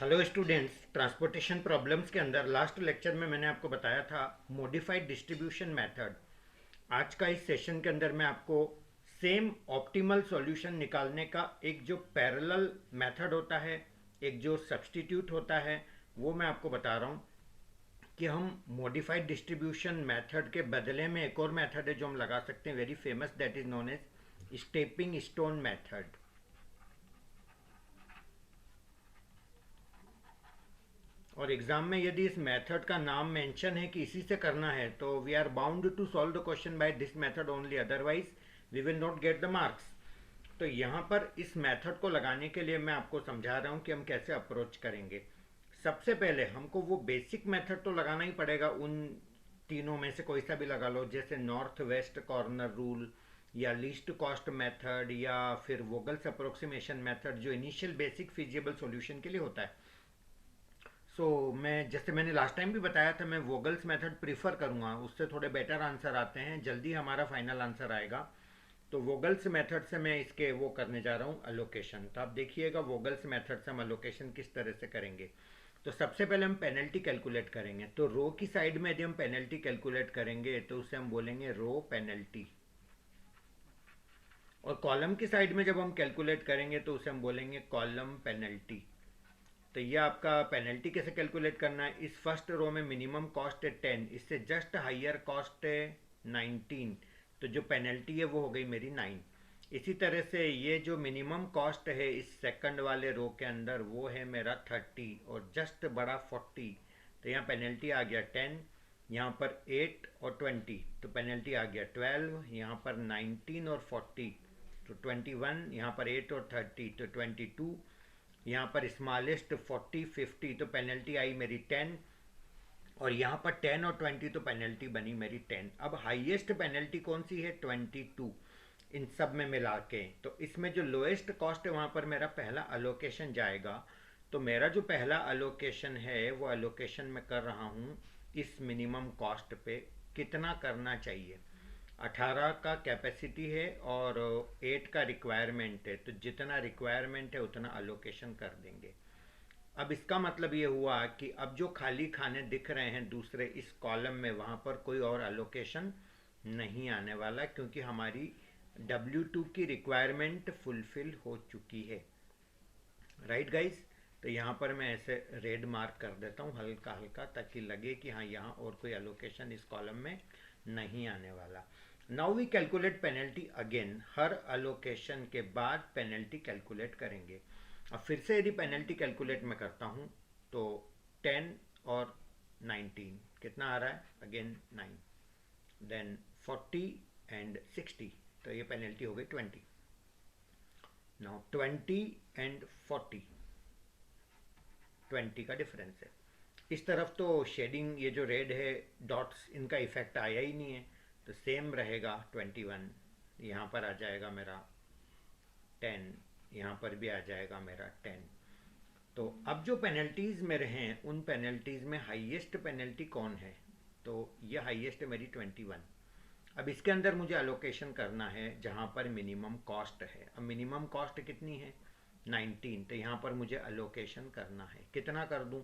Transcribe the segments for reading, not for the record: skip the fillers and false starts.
Hello students, transportation problems के अंदर last lecture में मैंने आपको बताया था मॉडिफाइड डिस्ट्रीब्यूशन मेथड। आज का इस सेशन के अंदर मैं आपको सेम ऑप्टिमल सॉल्यूशन निकालने का एक जो पैरेलल मेथड होता है, एक जो सब्स्टिट्यूट होता है, वो मैं आपको बता रहा हूँ कि हम मॉडिफाइड डिस्ट्रीब्यूशन मेथड के बदले में एक और मेथड है जो हम लगा सकते हैं, very famous, that is known as stepping stone method. और एग्जाम में यदि इस मेथड का नाम मेंशन है कि इसी से करना है तो we are bound to solve the question by this method only, otherwise we will not get the marks. तो यहाँ पर इस मेथड को लगाने के लिए मैं आपको समझा रहा हूँ कि हम कैसे अप्रोच करेंगे। सबसे पहले हमको वो बेसिक मेथड तो लगाना ही पड़ेगा, उन तीनों में से कोई सा भी लगा लो, जैसे नॉर्थ वेस्ट कॉर्नर रूल या लीस्ट कॉस्ट मेथड या फिर वोगल्स अप्रोक्सीमेशन मेथड, जो इनिशियल बेसिक फिजिबल सॉल्यूशन के लिए होता है। मैं जैसे मैंने लास्ट टाइम भी बताया था, मैं वोगल्स मेथड प्रीफर करूँगा, उससे थोड़े बेटर आंसर आते हैं, जल्दी हमारा फाइनल आंसर आएगा। तो वोगल्स मेथड से मैं इसके वो करने जा रहा हूँ अलोकेशन। तो आप देखिएगा वोगल्स मेथड से हम अलोकेशन किस तरह से करेंगे। तो सबसे पहले हम पेनल्टी कैलकुलेट करेंगे। तो रो की साइड में यदि हम पेनल्टी कैलकुलेट करेंगे तो उसे हम बोलेंगे रो पेनल्टी, और कॉलम की साइड में जब हम कैलकुलेट करेंगे तो उसे हम बोलेंगे कॉलम पेनल्टी। तो ये आपका पेनल्टी कैसे कैलकुलेट करना है। इस फर्स्ट रो में मिनिमम कॉस्ट है 10, इससे जस्ट हाइयर कॉस्ट है 19, तो जो पेनल्टी है वो हो गई मेरी 9। इसी तरह से ये जो मिनिमम कॉस्ट है इस सेकंड वाले रो के अंदर वो है मेरा 30 और जस्ट बड़ा 40, तो यहाँ पेनल्टी आ गया 10। यहाँ पर 8 और 20 तो पेनल्टी आ गया 12। यहाँ पर 19 और 40 तो 21। यहाँ पर 8 और 30 तो 22। यहाँ पर स्मॉलेस्ट 40 50 तो पेनल्टी आई मेरी 10, और यहाँ पर 10 और 20 तो पेनल्टी बनी मेरी 10। अब हाईएस्ट पेनल्टी कौन सी है, 22 इन सब में मिला के। तो इसमें जो लोएस्ट कॉस्ट है वहाँ पर मेरा पहला अलोकेशन जाएगा। तो मेरा जो पहला अलोकेशन है वो अलोकेशन मैं कर रहा हूँ इस मिनिमम कॉस्ट पे। कितना करना चाहिए, 18 का कैपेसिटी है और 8 का रिक्वायरमेंट है, तो जितना रिक्वायरमेंट है उतना अलोकेशन कर देंगे। अब इसका मतलब ये हुआ कि अब जो खाली खाने दिख रहे हैं दूसरे इस कॉलम में, वहाँ पर कोई और अलोकेशन नहीं आने वाला, क्योंकि हमारी W2 की रिक्वायरमेंट फुलफिल हो चुकी है। Right guys. तो यहाँ पर मैं ऐसे रेड मार्क कर देता हूँ हल्का हल्का, ताकि लगे कि हाँ यहाँ और कोई अलोकेशन इस कॉलम में नहीं आने वाला। Now we calculate penalty again, हर अलोकेशन के बाद पेनल्टी कैलकुलेट करेंगे। अब फिर से यदि पेनल्टी कैलकुलेट मैं करता हूँ तो 10 और 19 कितना आ रहा है, अगेन 9, देन 40 एंड 60, तो ये पेनल्टी हो गई 20। नाउ 20 एंड 40, 20 का डिफरेंस है। इस तरफ तो शेडिंग, ये जो रेड है डॉट्स, इनका इफेक्ट आया ही नहीं है, तो सेम रहेगा 21। यहाँ पर आ जाएगा मेरा 10, यहाँ पर भी आ जाएगा मेरा 10। तो अब जो पेनल्टीज मेरे हैं उन पेनल्टीज में हाईएस्ट पेनल्टी कौन है, तो ये हाईएस्ट है मेरी 21। अब इसके अंदर मुझे अलोकेशन करना है जहाँ पर मिनिमम कॉस्ट है। अब मिनिमम कॉस्ट कितनी है, 19, तो यहाँ पर मुझे अलोकेशन करना है। कितना कर दूँ,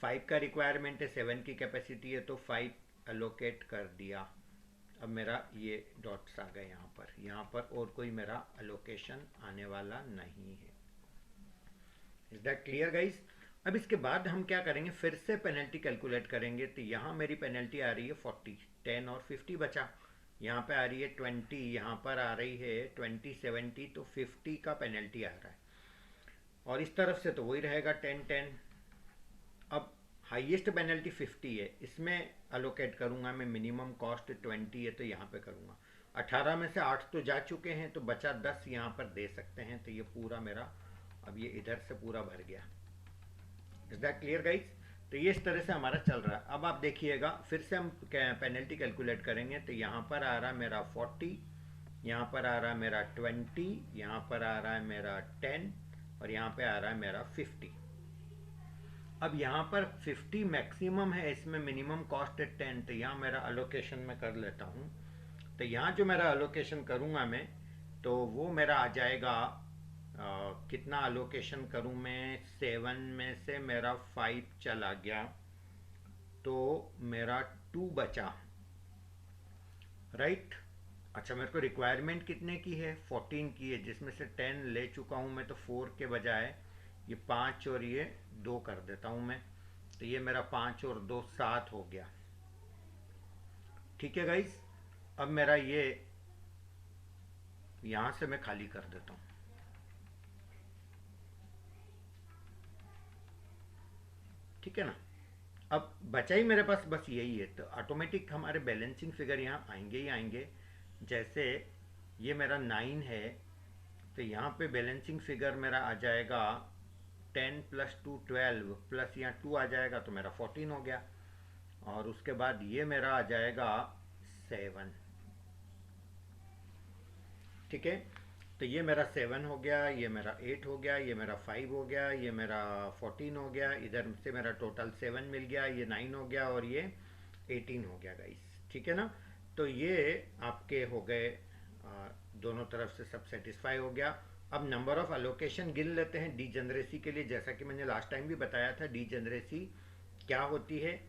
5 का रिक्वायरमेंट है, 7 की कैपेसिटी है, तो 5 अलोकेट कर दिया। अब मेरा ये डॉट्स आ गए यहाँ पर और कोई मेरा अलोकेशन आने वाला नहीं है। Is that clear guys. अब इसके बाद हम क्या करेंगे, फिर से पेनल्टी कैलकुलेट करेंगे। तो यहाँ मेरी पेनल्टी आ रही है 40, 10 और 50 बचा। यहाँ पे आ रही है 20, यहाँ पर आ रही है 20 70, तो 50 का पेनल्टी आ रहा है। और इस तरफ से तो वही रहेगा 10 10। अब हाईएस्ट पेनल्टी 50 है, इसमें अलोकेट करूँगा मैं, मिनिमम कॉस्ट 20 है तो यहाँ पे करूँगा। 18 में से 8 तो जा चुके हैं, तो बचा 10 यहाँ पर दे सकते हैं, तो ये पूरा मेरा अब ये इधर से पूरा भर गया। Is that clear guys. तो ये इस तरह से हमारा चल रहा है। अब आप देखिएगा फिर से हम पेनल्टी कैलकुलेट करेंगे। तो यहाँ पर आ रहा मेरा 40, यहाँ पर आ रहा मेरा 20, यहाँ पर आ रहा है मेरा 10 और यहाँ पे आ रहा है मेरा 50। अब यहाँ पर 50 मैक्सिमम है, इसमें मिनिमम कॉस्ट है 10, तो यहाँ मेरा अलोकेशन मैं कर लेता हूँ। तो यहाँ जो मेरा अलोकेशन करूँगा मैं, तो वो मेरा आ जाएगा कितना अलोकेशन करूं मैं, 7 में से मेरा 5 चला गया तो मेरा 2 बचा, राइट। अच्छा, मेरे को रिक्वायरमेंट कितने की है, 14 की है, जिसमें से 10 ले चुका हूँ मैं, तो 4 के बजाय ये 5 और ये 2 कर देता हूँ मैं। तो ये मेरा 5 और 2 7 हो गया। ठीक है गाइस, अब मेरा ये यहाँ से मैं खाली कर देता हूँ। ठीक है ना। अब बचा ही मेरे पास बस यही है, तो ऑटोमेटिक हमारे बैलेंसिंग फिगर यहाँ आएंगे ही आएंगे। जैसे ये मेरा 9 है, तो यहाँ पे बैलेंसिंग फिगर मेरा आ जाएगा 10 प्लस 2 12 प्लस यहाँ 2 आ जाएगा तो मेरा 14 हो गया। और उसके बाद ये मेरा आ जाएगा 7। ठीक है, तो ये मेरा 7 हो गया, ये मेरा 8 हो गया, ये मेरा 5 हो गया, ये मेरा 14 हो गया, इधर से मेरा टोटल 7 मिल गया, ये 9 हो गया और ये 18 हो गया गाइस। ठीक है ना। तो ये आपके हो गए, दोनों तरफ से सब सेटिस्फाई हो गया। अब नंबर ऑफ अलोकेशन गिन लेते हैं डीजेनरेसी के लिए। जैसा कि मैंने लास्ट टाइम भी बताया था डीजेनरेसी क्या होती है।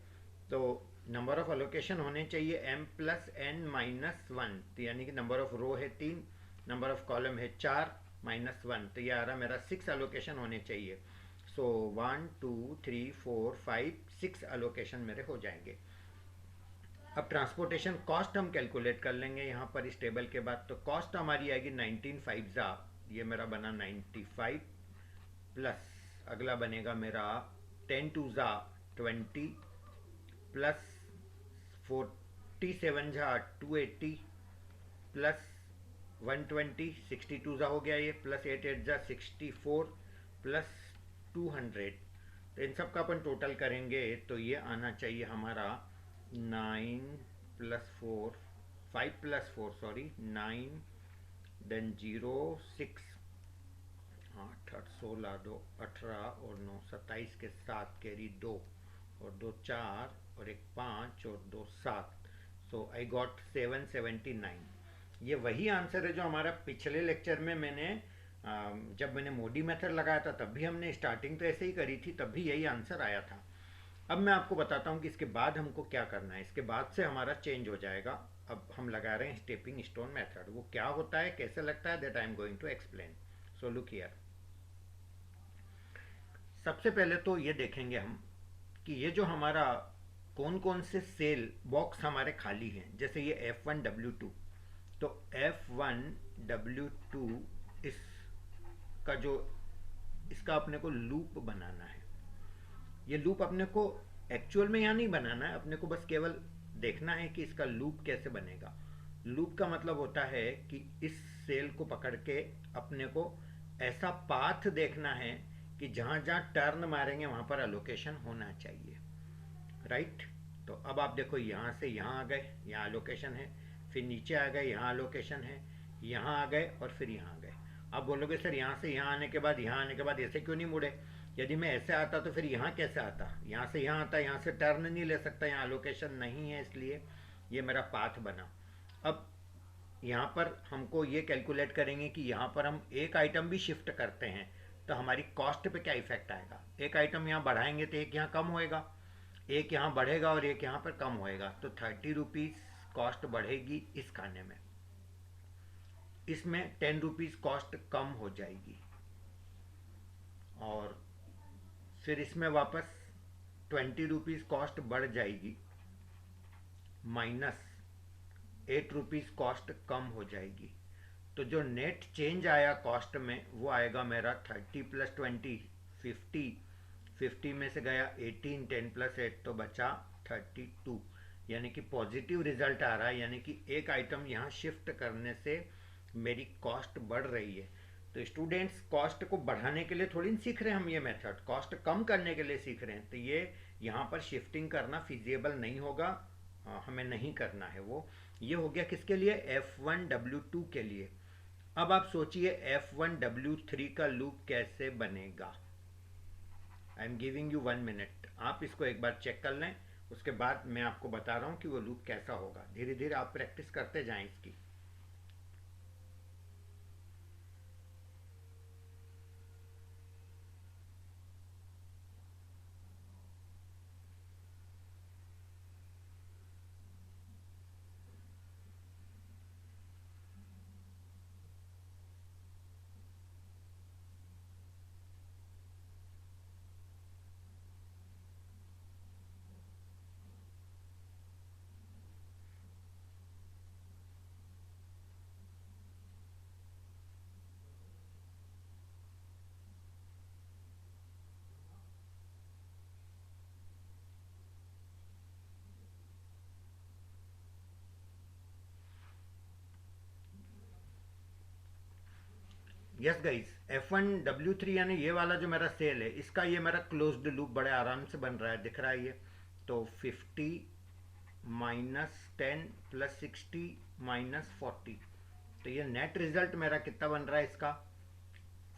तो नंबर ऑफ अलोकेशन होने चाहिए m प्लस एन माइनस 1, तो यानी कि नंबर ऑफ रो है 3, नंबर ऑफ कॉलम है 4 माइनस 1, तो ये आ रहा मेरा 6 अलोकेशन होने चाहिए। सो 1 2 3 4 5 6 अलोकेशन मेरे हो जाएंगे। अब ट्रांसपोर्टेशन कॉस्ट हम कैलकुलेट कर लेंगे यहाँ पर इस टेबल के बाद। तो कॉस्ट हमारी आएगी 19 5 ज़ा, ये मेरा बना 95 प्लस अगला बनेगा मेरा 10 2 ज़ा 20 प्लस 47 झा 280 प्लस 120 62 ज़ा हो गया ये, प्लस 8 8 ज़ा 64 प्लस 200। तो इन सब का अपन टोटल करेंगे तो ये आना चाहिए हमारा 9 प्लस 4 5 प्लस 4 सॉरी 9 देन 0 6 8 8 16 2 18 और 9 27 के साथ कैरी 2 और 2 4 और एक 5 और 2 7। सो आई गॉट 779। ये वही आंसर है जो हमारा पिछले लेक्चर में मैंने जब मैंने मोडी मेथड लगाया था तब भी हमने स्टार्टिंग तो ऐसे ही करी थी, तब भी यही आंसर आया था। अब मैं आपको बताता हूँ कि इसके बाद हमको क्या करना है। इसके बाद से हमारा चेंज हो जाएगा। अब हम लगा रहे हैं स्टेपिंग स्टोन मेथड। वो क्या होता है, कैसे लगता है, that I am going to explain. So look here. सबसे पहले तो ये देखेंगे हम कि ये जो हमारा कौन कौन से सेल बॉक्स हमारे खाली हैं। जैसे ये F1W2, तो F1W2 इसका जो इसका अपने को लूप बनाना है। ये लूप अपने को एक्चुअल में यहाँ नहीं बनाना है, अपने को बस केवल देखना है कि इसका लूप कैसे बनेगा। लूप का मतलब होता है कि इस सेल को पकड़ के अपने को ऐसा पाथ देखना है कि जहाँ जहाँ टर्न मारेंगे वहाँ पर अलोकेशन होना चाहिए, राइट। तो अब आप देखो यहाँ से यहाँ आ गए, यहाँ अलोकेशन है, फिर नीचे आ गए, यहाँ अलोकेशन है, यहाँ आ गए और फिर यहाँ आ गए। आप बोलोगे सर यहाँ से यहाँ आने के बाद यहाँ आने के बाद ऐसे क्यों नहीं मुड़े। यदि मैं ऐसे आता तो फिर यहाँ कैसे आता, यहाँ से यहाँ आता, यहाँ से टर्न नहीं ले सकता, यहाँ अलोकेशन नहीं है, इसलिए ये मेरा पाथ बना। अब यहाँ पर हमको ये कैलकुलेट करेंगे कि यहाँ पर हम एक आइटम भी शिफ्ट करते हैं तो हमारी कॉस्ट पे क्या इफेक्ट आएगा। एक आइटम यहाँ बढ़ाएंगे तो एक यहाँ कम होएगा, एक यहाँ बढ़ेगा और एक यहाँ पर कम होएगा, तो 30 रुपीज़ कॉस्ट बढ़ेगी इस खाने में, इसमें 10 रुपीज़ कॉस्ट कम हो जाएगी। और फिर इसमें वापस 20 रुपीज़ कॉस्ट बढ़ जाएगी, माइनस 8 रुपीज़ कॉस्ट कम हो जाएगी। तो जो नेट चेंज आया कॉस्ट में वो आएगा मेरा 30 प्लस 20 50, 50 में से गया 18, 10 प्लस 8 तो बचा 32, यानी कि पॉजिटिव रिजल्ट आ रहा है, यानी कि एक आइटम यहाँ शिफ्ट करने से मेरी कॉस्ट बढ़ रही है। तो स्टूडेंट्स कॉस्ट को बढ़ाने के लिए थोड़ी नहीं सीख रहे हम ये मेथड, कॉस्ट कम करने के लिए सीख रहे हैं। तो ये यहाँ पर शिफ्टिंग करना फिजिबल नहीं होगा, हमें नहीं करना है वो। ये हो गया किसके लिए, F1W2 के लिए। अब आप सोचिए F1W3 का लूप कैसे बनेगा। I am giving you 1 minute, आप इसको एक बार चेक कर लें, उसके बाद मैं आपको बता रहा हूँ कि वो लूप कैसा होगा। धीरे धीरे आप प्रैक्टिस करते जाएं इसकी। यस गाइस, F1W3 यानी ये वाला जो मेरा सेल है, इसका ये मेरा क्लोज्ड लूप बड़े आराम से बन रहा है, दिख रहा है ये। तो 50 -10 + 60 -40, तो ये नेट रिजल्ट मेरा कितना बन रहा है इसका,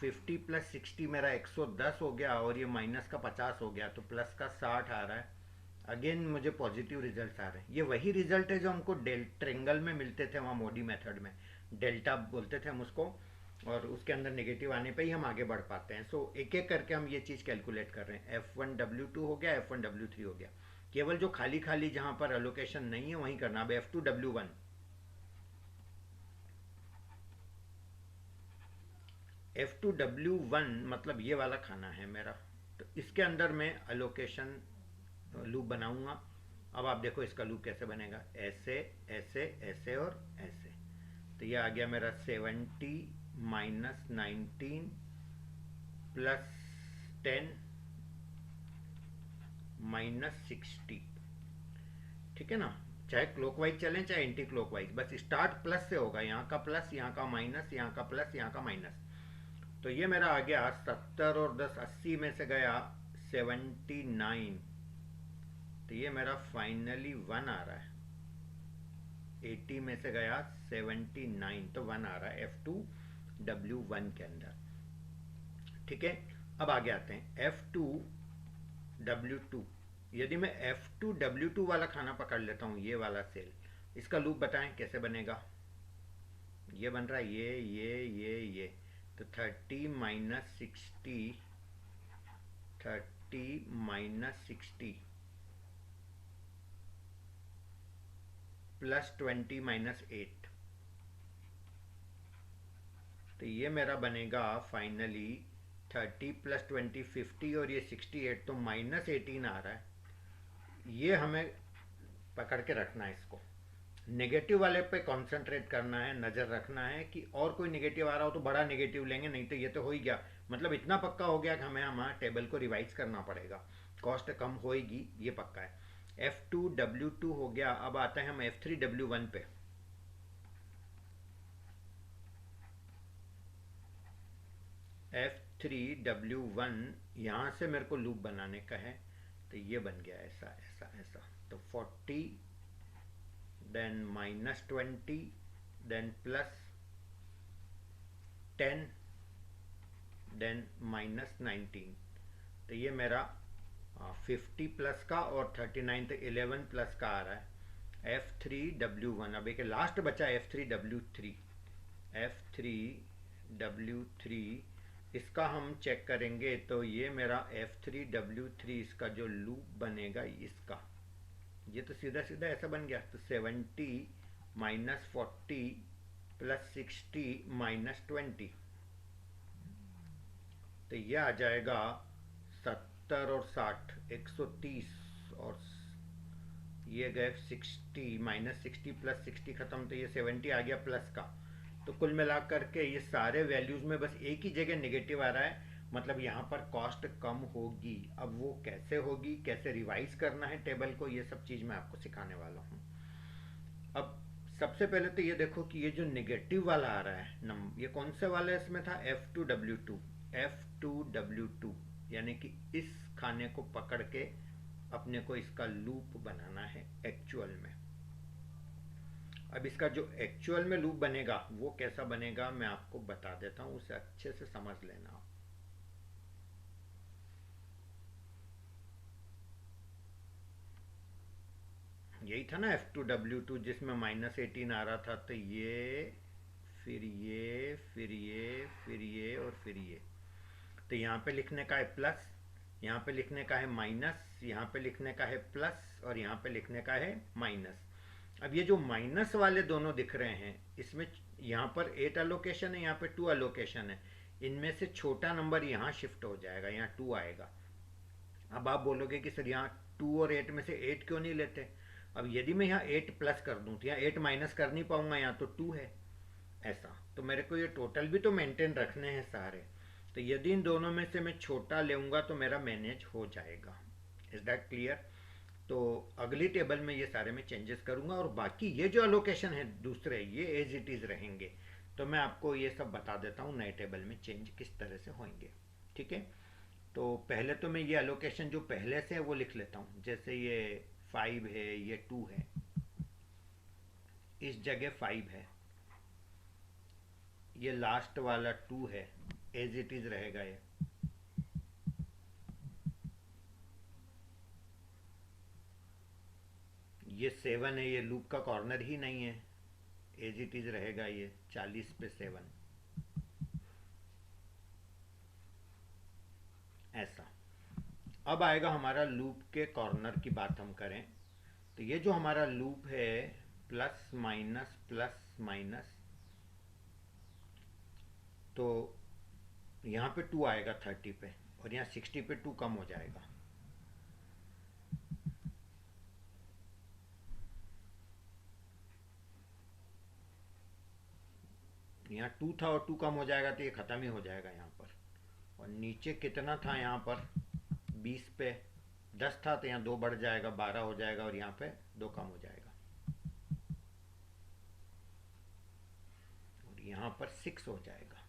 50 + 60 मेरा 110 हो गया, और ये माइनस का 50 हो गया, तो प्लस का 60 आ रहा है। अगेन मुझे पॉजिटिव रिजल्ट आ रहे हैं। ये वही रिजल्ट है जो हमको ट्रेंगल में मिलते थे वहाँ मोडी मेथड में, डेल्टा बोलते थे हम उसको, और उसके अंदर नेगेटिव आने पे ही हम आगे बढ़ पाते हैं। सो एक एक करके हम ये चीज़ कैलकुलेट कर रहे हैं। F1W2 हो गया, F1W3 हो गया, केवल जो खाली खाली जहाँ पर एलोकेशन नहीं है वहीं करना। अब F2W1, F2W1 मतलब ये वाला खाना है मेरा, तो इसके अंदर मैं एलोकेशन लूप बनाऊंगा। अब आप देखो इसका लूप कैसे बनेगा, ऐसे ऐसे ऐसे और ऐसे। तो ये आ गया मेरा 70 -19 + 10 -60, ठीक है ना। चाहे क्लॉकवाइज चलें चाहे एंटी क्लॉकवाइज, बस स्टार्ट प्लस से होगा, यहाँ का प्लस, यहाँ का माइनस, यहाँ का प्लस, यहाँ का माइनस। तो ये मेरा आ गया 70 और 10 80 में से गया 79, तो ये मेरा फाइनली 1 आ रहा है। 80 में से गया 79, तो 1 आ रहा है F2W1 के अंदर, ठीक है। अब आगे आते हैं F2W2। यदि मैं F2W2 वाला खाना पकड़ लेता हूँ, ये वाला सेल, इसका लूप बताएं कैसे बनेगा। ये बन रहा है ये, तो 30 - 60 30 - 60 +20 - 8, तो ये मेरा बनेगा फाइनली 30 + 20 50, और ये 68, तो -18 आ रहा है। ये हमें पकड़ के रखना है, इसको नेगेटिव वाले पे कंसंट्रेट करना है, नज़र रखना है कि और कोई नेगेटिव आ रहा हो तो बड़ा नेगेटिव लेंगे, नहीं तो ये तो हो ही गया। मतलब इतना पक्का हो गया कि हमें हमारा टेबल को रिवाइज करना पड़ेगा, कॉस्ट कम होएगी, ये पक्का है। F2W2 हो गया। अब आते हैं हम F3W1 पे। F3W1, यहाँ से मेरे को लूप बनाने का है, तो ये बन गया ऐसा ऐसा ऐसा। तो 40, देन -20, देन +10, देन -19, तो ये मेरा 50 प्लस का और 39, तो 11 प्लस का आ रहा है F3W1। अब एक लास्ट बचा F3W3। F3W3 इसका हम चेक करेंगे, तो ये मेरा F3W3 इसका जो लूप बनेगा इसका, ये तो सीधा सीधा ऐसा बन गया। तो 70 -40 + 60 -20, तो ये आ जाएगा 70 और 60 130, और ये गए 60 -60 + 60 खत्म, तो ये 70 आ गया प्लस का। तो कुल मिलाकर के ये सारे वैल्यूज में बस एक ही जगह नेगेटिव आ रहा है, मतलब यहाँ पर कॉस्ट कम होगी। अब वो कैसे होगी, कैसे रिवाइज करना है टेबल को, ये सब चीज़ मैं आपको सिखाने वाला हूँ। अब सबसे पहले तो ये देखो कि ये जो नेगेटिव वाला आ रहा है नंबर, ये कौन से वाले इसमें था, F2W2। F2W2 यानी कि इस खाने को पकड़ के अपने को इसका लूप बनाना है एक्चुअल में। अब इसका जो एक्चुअल में लूप बनेगा वो कैसा बनेगा मैं आपको बता देता हूँ, उसे अच्छे से समझ लेना। यही था ना F2W2 जिसमें -18 आ रहा था, तो ये फिर ये फिर ये फिर ये और फिर ये, तो यहाँ पे लिखने का है प्लस, यहाँ पे लिखने का है माइनस, यहाँ पे लिखने का है प्लस, और यहाँ पे लिखने का है माइनस। अब ये जो माइनस वाले दोनों दिख रहे हैं, इसमें यहाँ पर 8 एलोकेशन है, यहाँ पे 2 एलोकेशन है, इनमें से छोटा नंबर यहाँ शिफ्ट हो जाएगा, यहाँ 2 आएगा। अब आप बोलोगे कि सर यहाँ 2 और 8 में से 8 क्यों नहीं लेते। अब यदि मैं यहाँ 8 प्लस कर दूँ तो यहाँ 8 माइनस कर नहीं पाऊंगा, यहाँ तो 2 है ऐसा, तो मेरे को ये टोटल भी तो मेंटेन रखने हैं सारे। तो यदि इन दोनों में से मैं छोटा लेऊंगा तो मेरा मैनेज हो जाएगा। Is that clear. तो अगली टेबल में ये सारे में चेंजेस करूंगा, और बाकी ये जो अलोकेशन है दूसरे, ये एज इट इज़ रहेंगे। तो मैं आपको ये सब बता देता हूँ नए टेबल में चेंज किस तरह से होंगे। ठीक है, तो पहले तो मैं ये एलोकेशन जो पहले से है वो लिख लेता हूँ। जैसे ये 5 है, ये 2 है, इस जगह 5 है, ये लास्ट वाला 2 है, एज इट इज रहेगा। ये 7 है, ये लूप का कॉर्नर ही नहीं है, एज इट इज रहेगा, ये 40 पे 7, ऐसा। अब आएगा हमारा लूप के कॉर्नर की बात हम करें तो ये जो हमारा लूप है प्लस माइनस, तो यहाँ पे 2 आएगा 30 पे, और यहाँ 60 पे 2 कम हो जाएगा। यहाँ 2 था और 2 कम हो जाएगा तो ये ख़त्म ही हो जाएगा यहाँ पर। और नीचे कितना था यहाँ पर 20 पे 10 था, तो यहाँ 2 बढ़ जाएगा 12 हो जाएगा, और यहाँ पे 2 कम हो जाएगा, और यहाँ पर 6 हो जाएगा।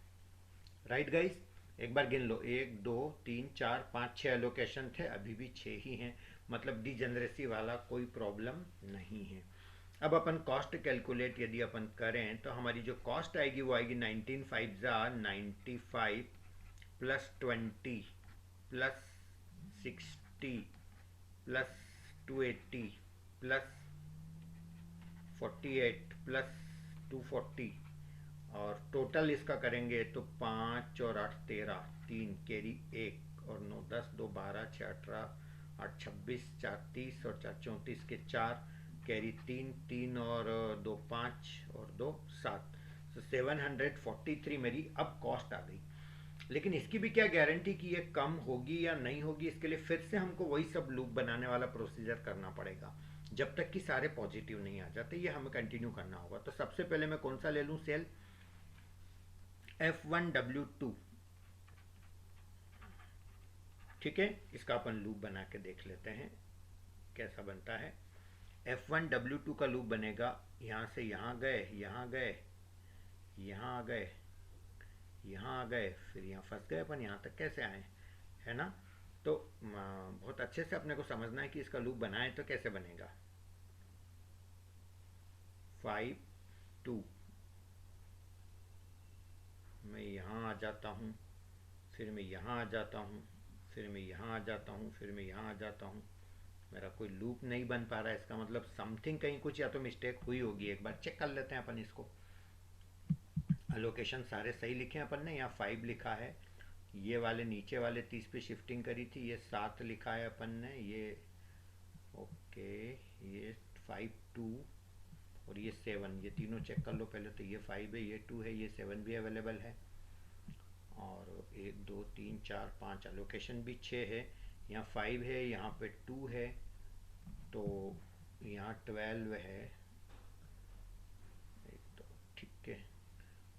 राइट गाइस, एक बार गिन लो, 1 2 3 4 5 6 एलोकेशन थे, अभी भी 6 ही हैं, मतलब डिजेनरेसी वाला कोई प्रॉब्लम नहीं है। अब अपन कॉस्ट कैलकुलेट यदि अपन करें तो हमारी जो कॉस्ट आएगी वो आएगी 19 5 95 plus 20 plus 60 plus 280 plus 48 plus 240, और टोटल इसका करेंगे तो 5 और 8 13, 3 कैरी 1 और 9 10, 2 12, 6 18, 8 26, 4 30 और 4 34 के 4, कैरी 3 3 और 2 5 और 2 7, तो 743 मेरी अब कॉस्ट आ गई। लेकिन इसकी भी क्या गारंटी कि ये कम होगी या नहीं होगी, इसके लिए फिर से हमको वही सब लूप बनाने वाला प्रोसीजर करना पड़ेगा जब तक कि सारे पॉजिटिव नहीं आ जाते, ये हमें कंटिन्यू करना होगा। तो सबसे पहले मैं कौन सा ले लूँ सेल, F1W2। ठीक है, इसका अपन लूप बना के देख लेते हैं कैसा बनता है। F1W2 का लूप बनेगा, यहाँ से यहाँ गए, यहाँ गए, यहाँ आ गए, यहाँ आ गए, फिर यहाँ फंस गए अपन, यहाँ तक कैसे आए, है ना। तो बहुत अच्छे से अपने को समझना है कि इसका लूप बनाए तो कैसे बनेगा। 5 2, मैं यहाँ आ जाता हूँ, फिर मैं यहाँ आ जाता हूँ, फिर मैं यहाँ आ जाता हूँ, फिर मैं यहाँ आ जाता हूँ, मेरा कोई लूप नहीं बन पा रहा है। इसका मतलब समथिंग कहीं कुछ या तो मिस्टेक हुई होगी, एक बार चेक कर लेते हैं अपन इसको। लोकेशन सारे सही लिखे हैं अपन ने, यहाँ 5 लिखा है, ये वाले नीचे वाले 30 पे शिफ्टिंग करी थी, ये 7 लिखा है अपन ने, ये ओके, ये 5 2 और ये 7, ये तीनों चेक कर लो पहले। तो ये 5 है, ये 2 है, ये 7 भी अवेलेबल है, और 1 2 3 4 5 लोकेशन भी 6 है, यहाँ 5 है, यहाँ पे 2 है, तो यहाँ 12 है, तो ठीक है।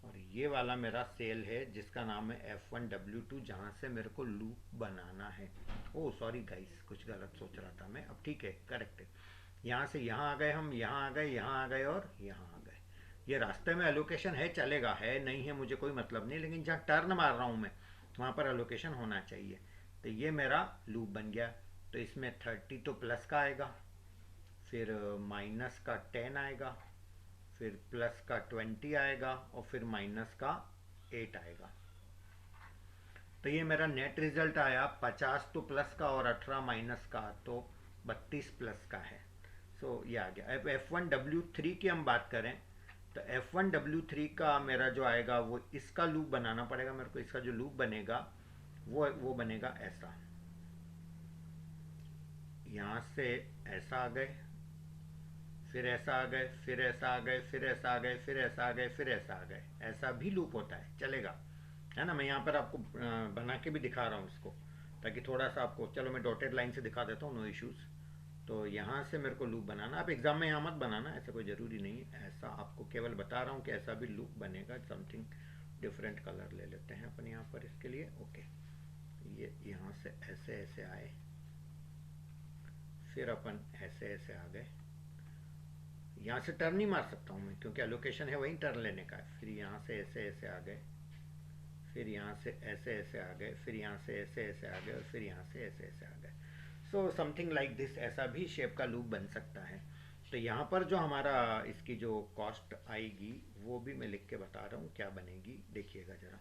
और ये वाला मेरा सेल है जिसका नाम है F1W2, जहाँ से मेरे को लूप बनाना है। ओह सॉरी गाइस, कुछ गलत सोच रहा था मैं, अब ठीक है, करेक्ट है। यहाँ से यहाँ आ गए हम, यहाँ आ गए, यहाँ आ गए और यहाँ आ गए। ये रास्ते में एलोकेशन है, चलेगा, है नहीं है मुझे कोई मतलब नहीं, लेकिन जहाँ टर्न मार रहा हूँ मैं वहाँ पर एलोकेशन होना चाहिए। तो ये मेरा लूप बन गया। तो इसमें 30 तो प्लस का आएगा, फिर माइनस का 10 आएगा, फिर प्लस का 20 आएगा, और फिर माइनस का 8 आएगा। तो ये मेरा नेट रिजल्ट आया 50 तो प्लस का और 18 माइनस का, तो 32 प्लस का है। सो ये आ गया। अब F1W3 की हम बात करें तो F1W3 का मेरा जो आएगा वो इसका लूप बनाना पड़ेगा मेरे को। इसका जो लूप बनेगा वो बनेगा ऐसा, यहाँ से ऐसा आ गए, फिर ऐसा आ गए, फिर ऐसा आ गए, फिर ऐसा आ गए, फिर ऐसा आ गए, फिर ऐसा आ गए, ऐसा भी लूप होता है, चलेगा, है ना। मैं यहाँ पर आपको बना के भी दिखा रहा हूँ इसको, ताकि थोड़ा सा आपको, चलो मैं डॉटेड लाइन से दिखा देता हूँ, नो इश्यूज़। तो यहाँ से मेरे को लूप बनाना, आप एग्जाम में यहाँ मत बनाना, ऐसा कोई ज़रूरी नहीं है, ऐसा आपको केवल बता रहा हूँ कि ऐसा भी लूप बनेगा। समथिंग डिफरेंट कलर ले लेते हैं अपन यहाँ पर इसके लिए, ओके। ये यहाँ से ऐसे ऐसे आए, फिर अपन ऐसे ऐसे आ गए, यहाँ से टर्न नहीं मार सकता हूँ मैं, क्योंकि एलोकेशन है वहीं टर्न लेने का है। फिर यहाँ से ऐसे ऐसे आ गए, फिर यहाँ से ऐसे ऐसे आ गए, फिर यहाँ से ऐसे ऐसे आ गए, और फिर यहाँ से ऐसे ऐसे आ गए। सो समथिंग लाइक दिस, ऐसा भी शेप का लूप बन सकता है। तो यहाँ पर जो हमारा इसकी जो कॉस्ट आएगी वो भी मैं लिख के बता रहा हूँ क्या बनेगी, देखिएगा ज़रा।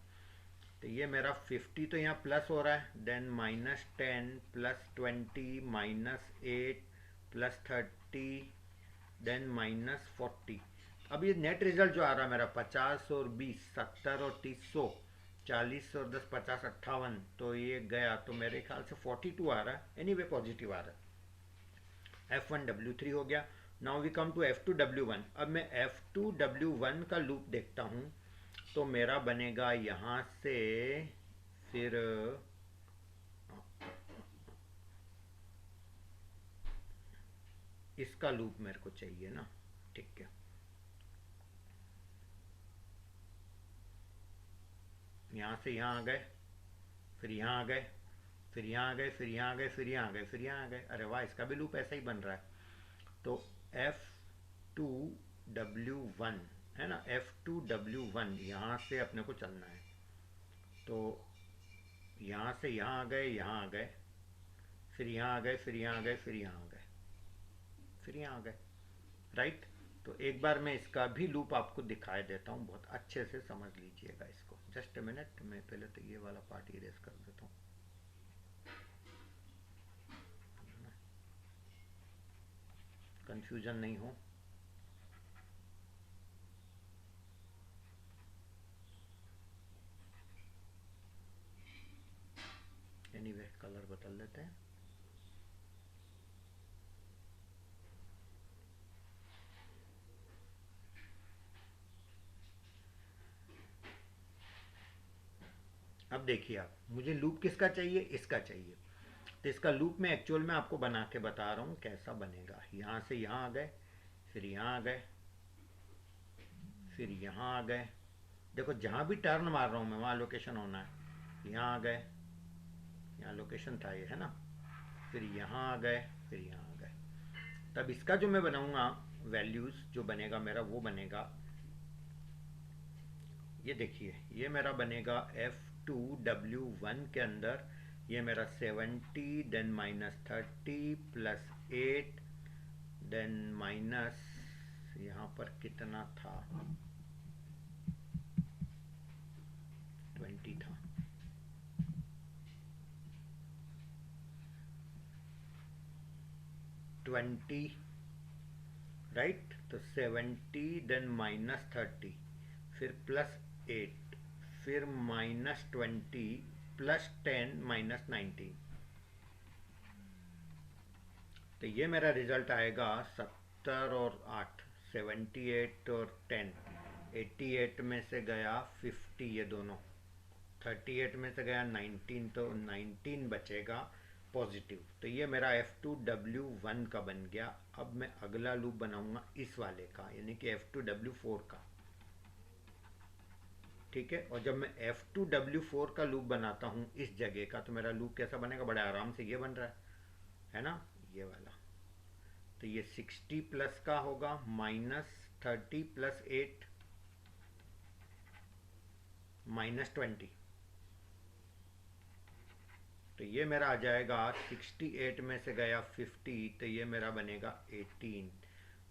तो ये मेरा 50 तो यहाँ प्लस हो रहा है, देन -10 +20 -8 +30 देन -40। अब ये नेट रिजल्ट जो आ रहा है मेरा 50 और 20 70 और 30 100 40 और 10 50 58, तो ये गया तो मेरे ख्याल से 42 आ रहा है। एनीवे पॉजिटिव आ रहा है। F1W3 हो गया। Now we come to F2W1। अब मैं F2W1 का लूप देखता हूँ, तो मेरा बनेगा यहाँ से, फिर इसका लूप मेरे को चाहिए ना, ठीक है। यहाँ से यहाँ आ गए, फिर यहाँ आ गए, फिर यहाँ आ गए, फिर यहाँ आ गए, फिर यहाँ आ गए, फिर यहाँ आ गए। अरे वाह, इसका भी लूप ऐसा ही बन रहा है। तो F2W1 है ना, F2W1 यहाँ से अपने को चलना है। तो यहाँ से यहाँ आ गए, यहाँ आ गए, फिर यहाँ आ गए, फिर यहाँ आ गए, फिर यहाँ आ गए, फिर यहाँ आ गए, राइट। तो एक बार मैं इसका भी लूप आपको दिखाई देता हूँ, बहुत अच्छे से समझ लीजिएगा इसको। जस्ट अ मिनट, मैं पहले तो ये वाला पार्ट इरेज कर देता हूँ, कंफ्यूजन नहीं हो। एनीवे कलर बदल देते हैं। अब देखिए आप, मुझे लूप किसका चाहिए, इसका चाहिए। तो इसका लूप मैं एक्चुअल में आपको बना के बता रहा हूँ कैसा बनेगा। यहाँ से यहाँ आ गए, फिर यहाँ आ गए, फिर यहाँ आ गए। देखो जहाँ भी टर्न मार रहा हूँ मैं वहाँ लोकेशन होना है। यहाँ आ गए, यहाँ लोकेशन था ये, है ना। फिर यहाँ आ गए, फिर यहाँ आ गए। तब इसका जो मैं बनाऊंगा वैल्यूज़ जो बनेगा मेरा, वो बनेगा, ये देखिए, ये मेरा बनेगा F2W1 के अंदर। ये मेरा 70 देन -30 +8 देन माइनस, यहाँ पर कितना था, 20 था, ट्वेंटी, राइट। तो 70 देन -30 फिर +8 फिर -20 +10 -19। तो ये मेरा रिजल्ट आएगा 70 और 8, 78 और 10, 88 में से गया 50, ये दोनों 38 में से गया 19, तो 19 बचेगा पॉजिटिव। तो ये मेरा F2W1 का बन गया। अब मैं अगला लूप बनाऊंगा इस वाले का, यानी कि F2W4 का, ठीक है। और जब मैं F2W4 का लूप बनाता हूँ इस जगह का, तो मेरा लूप कैसा बनेगा, बड़े आराम से ये बन रहा है ना, ये वाला। तो ये 60 प्लस का होगा, -30 +8 -20। तो ये मेरा आ जाएगा 68 में से गया 50, तो ये मेरा बनेगा 18।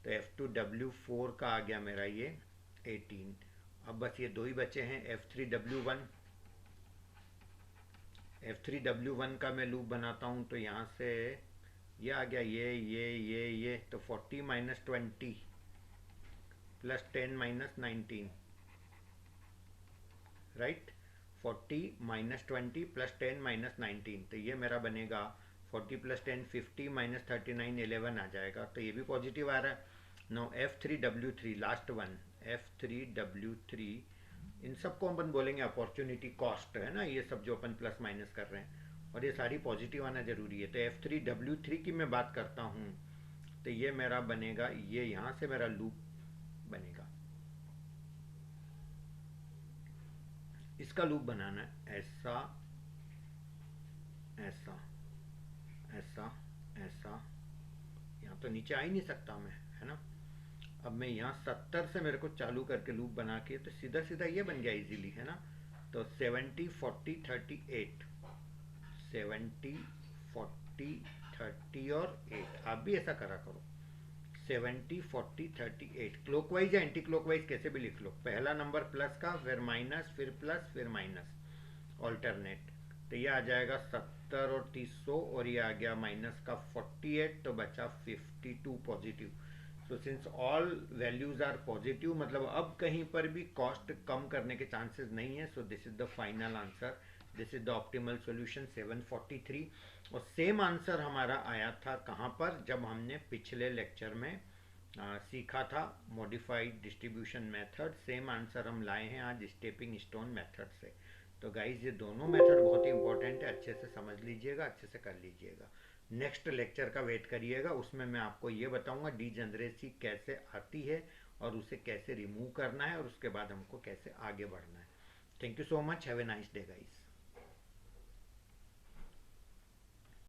तो F2W4 का आ गया मेरा ये 18। अब बस ये दो ही बचे हैं, F3W1। F3W1 का मैं लूप बनाता हूँ, तो यहाँ से ये आ गया, ये तो 40 -20 +10 -19, राइट। 40 -20 +10 -19, तो ये मेरा बनेगा 40 + 10 50 -39 11 आ जाएगा। तो ये भी पॉजिटिव आ रहा है। No F3W3 last one, F3W3, इन सबको अपन बोलेंगे अपॉर्चुनिटी कॉस्ट, है ना, ये सब जो अपन प्लस माइनस कर रहे हैं, और ये सारी पॉजिटिव आना जरूरी है। तो F3W3 की मैं बात करता हूँ, तो ये मेरा बनेगा, ये यहाँ से मेरा लूप बनेगा। इसका लूप बनाना है ऐसा ऐसा ऐसा ऐसा, यहाँ तो नीचे आ ही नहीं सकता मैं, है ना। अब मैं यहाँ 70 से मेरे को चालू करके लूप बना के, तो सीधा सीधा ये बन गया इजीली, है ना। तो 70 40 38, 70 40 30 और 8, आप भी ऐसा करा करो। 70 40 38 क्लॉकवाइज या एंटी क्लॉकवाइज कैसे भी लिख लो, पहला नंबर प्लस का, फिर माइनस, फिर प्लस, फिर माइनस, ऑल्टरनेट। तो ये आ जाएगा 70 और 300, और ये आ गया माइनस का 48, तो बचा 52 positive. So since all values are positive, मतलब अब कहीं पर भी कॉस्ट कम करने के चांसेस नहीं है। So this is the final answer, this is the optimal solution 743। और सेम आंसर हमारा आया था कहाँ पर, जब हमने पिछले लेक्चर में सीखा था modified distribution method. Same answer हम लाए हैं आज स्टेपिंग स्टोन मेथड से। तो गाइज ये दोनों मेथड बहुत ही इंपॉर्टेंट है, अच्छे से समझ लीजिएगा, अच्छे से कर लीजिएगा। नेक्स्ट लेक्चर का वेट करिएगा, उसमें मैं आपको ये बताऊंगा डीजेनरेसी कैसे आती है और उसे कैसे रिमूव करना है, और उसके बाद हमको कैसे आगे बढ़ना है। Thank you so much, have a nice day guys.